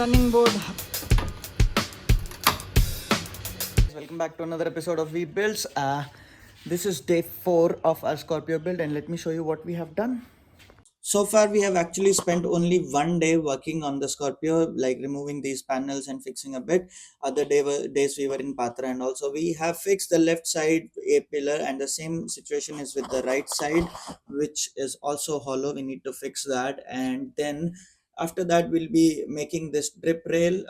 running board. Welcome back to another episode of vbuilds. This is day 4 of our Scorpio build, and let me show you what we have done. So far we have actually spent only one day working on the Scorpio, like removing these panels and fixing a bit. Days we were in Patra, and also we have fixed the left side A pillar, and the same situation is with the right side, which is also hollow. We need to fix that, and then after that we'll be making this drip rail.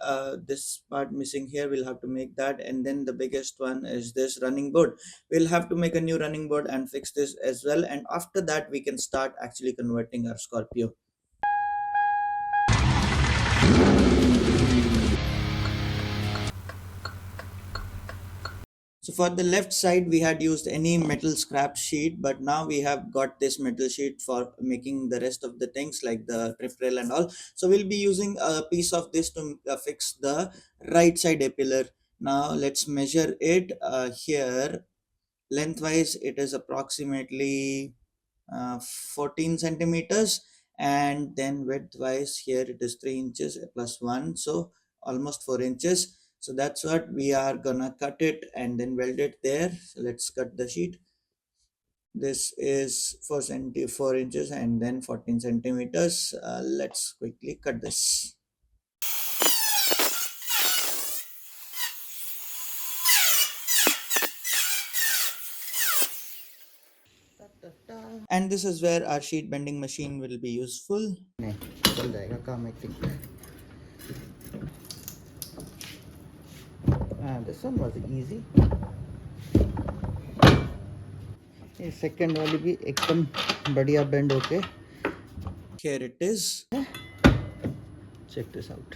This part missing here, we'll have to make that, and then the biggest one is this running board. We'll have to make a new running board and fix this as well, and after that we can start actually converting our Scorpio. So for the left side we had used any metal scrap sheet, but now we have got this metal sheet for making the rest of the things like the trip rail and all. So we'll be using a piece of this to fix the right side A pillar. Now let's measure it. Here lengthwise it is approximately 14 centimeters, and then widthwise here it is 3 inches plus 1, so almost 4 inches. So that's what we are gonna cut it and then weld it there. So let's cut the sheet. This is 4 inches and then 14 centimeters. Let's quickly cut this. And this is where our sheet bending machine will be useful. This one was easy. ये second वाली भी एकदम बढ़िया bend होके. Here it is. Check this out.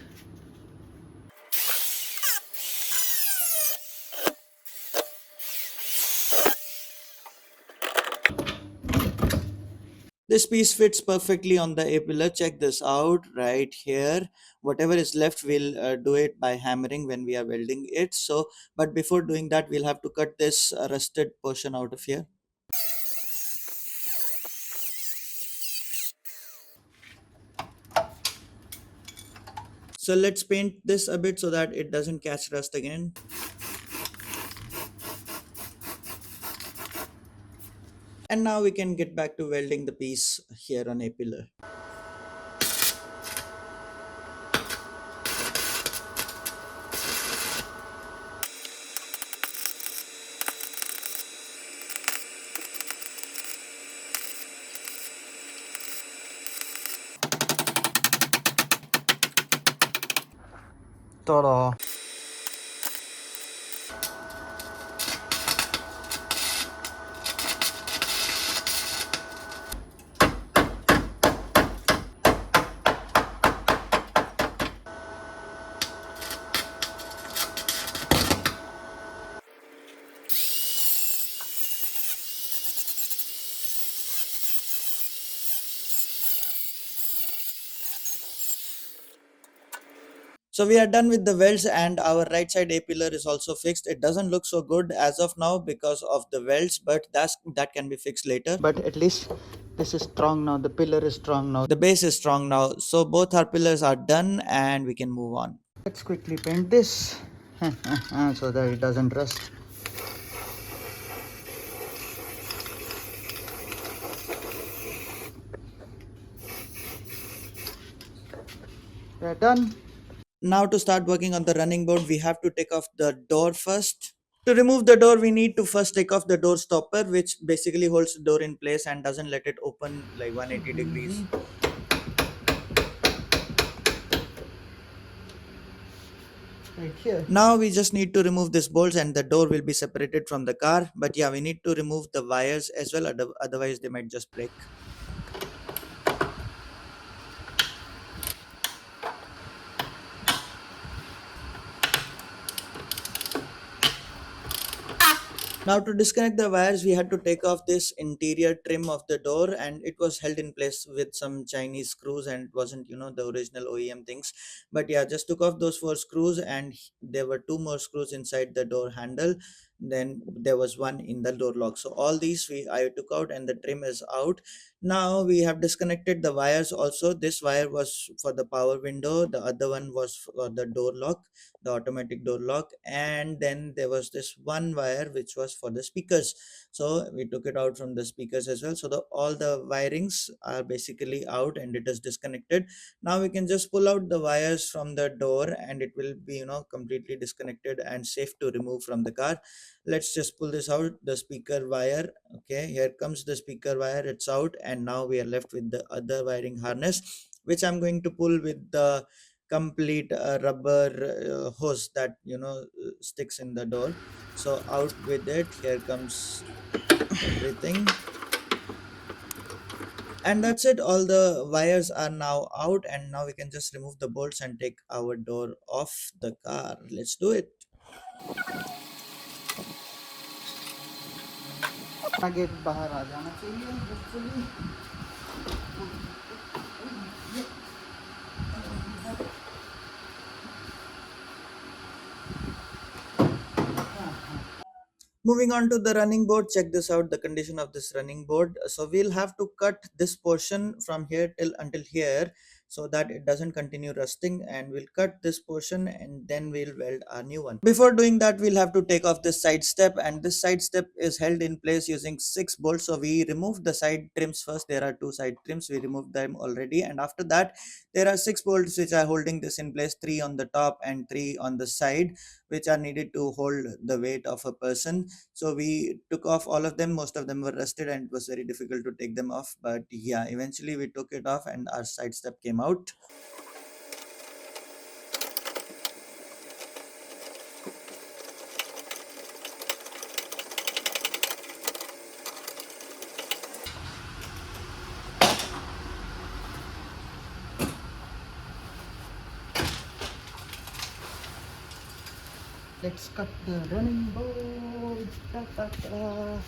This piece fits perfectly on the A pillar. Check this out right here. Whatever is left, we'll do it by hammering when we are welding it. So, but before doing that, we'll have to cut this rusted portion out of here. So let's paint this a bit so that it doesn't catch rust again. And now we can get back to welding the piece here on A pillar. Ta-da! So we are done with the welds, and our right side A pillar is also fixed. It doesn't look so good as of now because of the welds, but that can be fixed later. But at least this is strong now. The pillar is strong now. The base is strong now. So both our pillars are done and we can move on. Let's quickly paint this so that it doesn't rust. We're done. Now to start working on the running board, we have to take off the door first. To remove the door, we need to first take off the door stopper, which basically holds the door in place and doesn't let it open like 180 degrees. Right here. Now we just need to remove this bolts and the door will be separated from the car. But yeah, we need to remove the wires as well, otherwise they might just break. Now to disconnect the wires, we had to take off this interior trim of the door, and it was held in place with some Chinese screws, and it wasn't, the original OEM things. But yeah, just took off those 4 screws, and there were 2 more screws inside the door handle. then there was one in the door lock. So all these I took out, and the trim is out. Now we have disconnected the wires also. This wire was for the power window, the other one was for the door lock, the automatic door lock, and then there was this one wire which was for the speakers. So we took it out from the speakers as well. So all the wirings are basically out and it is disconnected. Now we can just pull out the wires from the door, and it will be, completely disconnected and safe to remove from the car. Let's just pull this out, the speaker wire. Okay, here comes the speaker wire, it's out, and now we are left with the other wiring harness, which I'm going to pull with the complete rubber hose that sticks in the door. So out with it, here comes everything, and that's it. All the wires are now out, and now we can just remove the bolts and take our door off the car. Let's do it. Gate बाहर आ जाना चाहिए hopefully. Moving on to the running board, check this out, the condition of this running board. So we'll have to cut this portion from here till until here, so that it doesn't continue rusting, and we'll cut this portion and then we'll weld our new one. Before doing that, we'll have to take off this side step, and this side step is held in place using 6 bolts. So we removed the side trims first. There are 2 side trims, we removed them already, and after that there are 6 bolts which are holding this in place, 3 on the top and 3 on the side, which are needed to hold the weight of a person. So we took off all of them. Most of them were rusted and it was very difficult to take them off, but yeah, eventually we took it off and our side step came out. Let's cut the running board. Ta, ta, ta.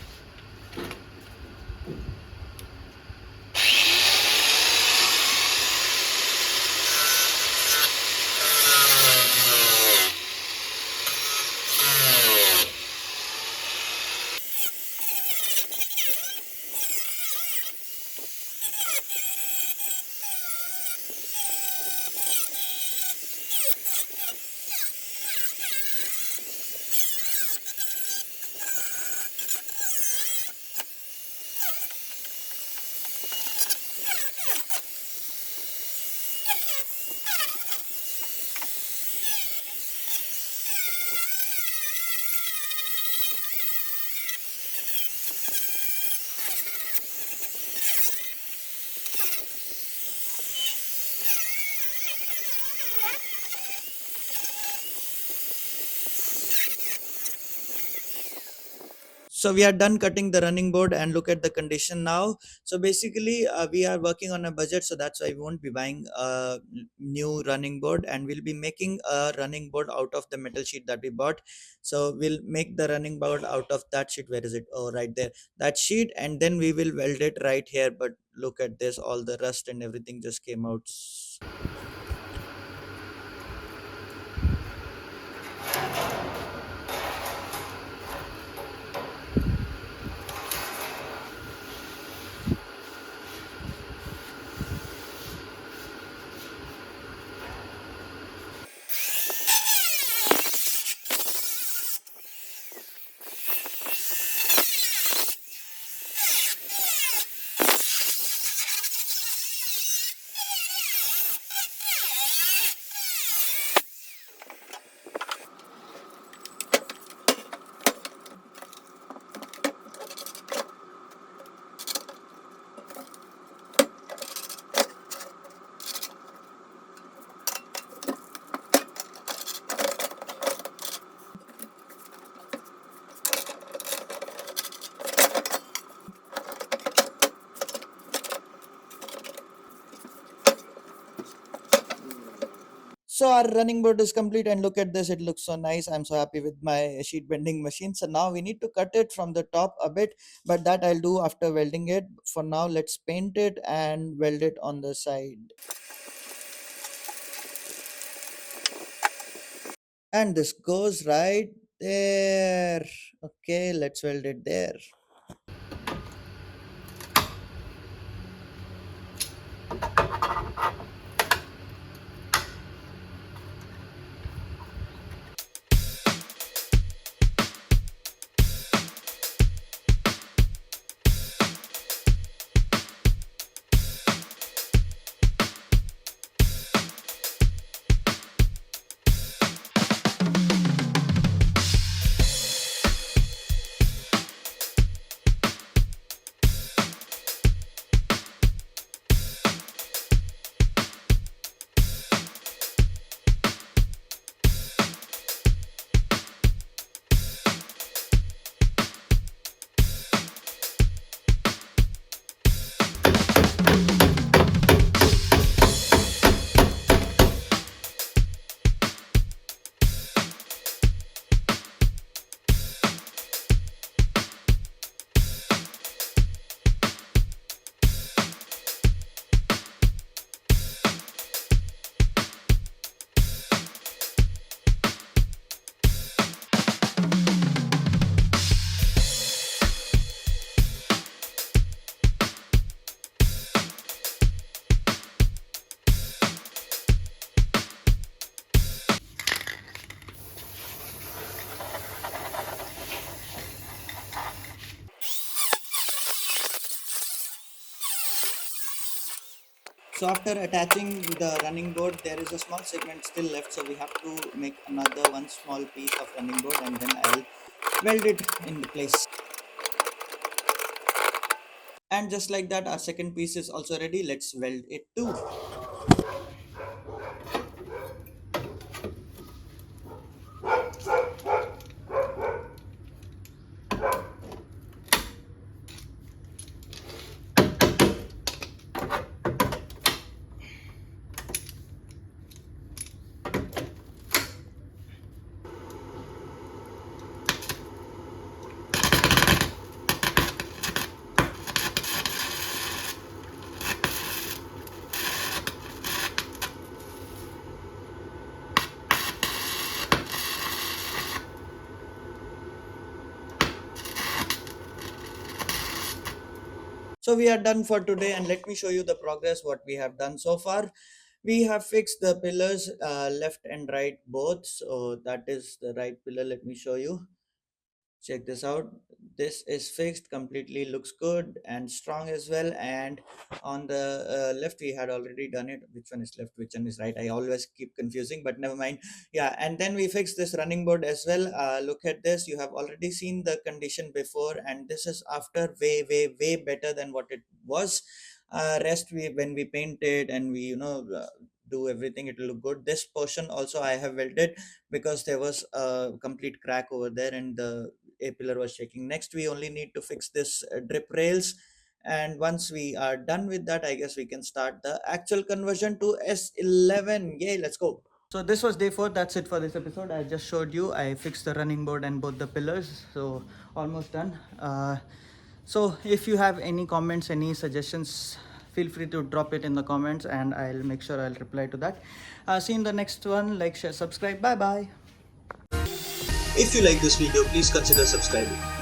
So we are done cutting the running board, and look at the condition now. So basically we are working on a budget, so that's why we won't be buying a new running board, and we'll be making a running board out of the metal sheet that we bought. So we'll make the running board out of that sheet. Where is it? Oh, right there, that sheet, and then we will weld it right here. But look at this, all the rust and everything just came out. So our running board is complete, and look at this, it looks so nice. I'm so happy with my sheet bending machine. So now we need to cut it from the top a bit, but that I'll do after welding it. For now, let's paint it and weld it on the side. And this goes right There. Okay, let's weld it there. So after attaching the running board, there is a small segment still left. So we have to make another one small piece of running board, and then I'll weld it in the place. And just like that, our second piece is also ready. Let's weld it too. So we are done for today, and let me show you the progress what we have done so far. We have fixed the pillars left and right both. So that is the right pillar. Let me show you. Check this out. This is fixed completely, looks good and strong as well. And on the left we had already done it. Which one is left, which one is right? I always keep confusing, but never mind. Yeah, and then we fixed this running board as well. Look at this. You have already seen the condition before, and this is after way better than what it was. Rest, we when we paint it and we do everything, it will look good. This portion also I have welded because there was a complete crack over there, and the a pillar was shaking. Next, we only need to fix this drip rails, and once we are done with that, I guess we can start the actual conversion to S11. Yay, let's go. So this was day 4. That's it for this episode. I just showed you I fixed the running board and both the pillars, so almost done. So if you have any comments, any suggestions, feel free to drop it in the comments, and I'll make sure I'll reply to that. See you in the next one. Like, share, subscribe. Bye bye. If you like this video, please consider subscribing.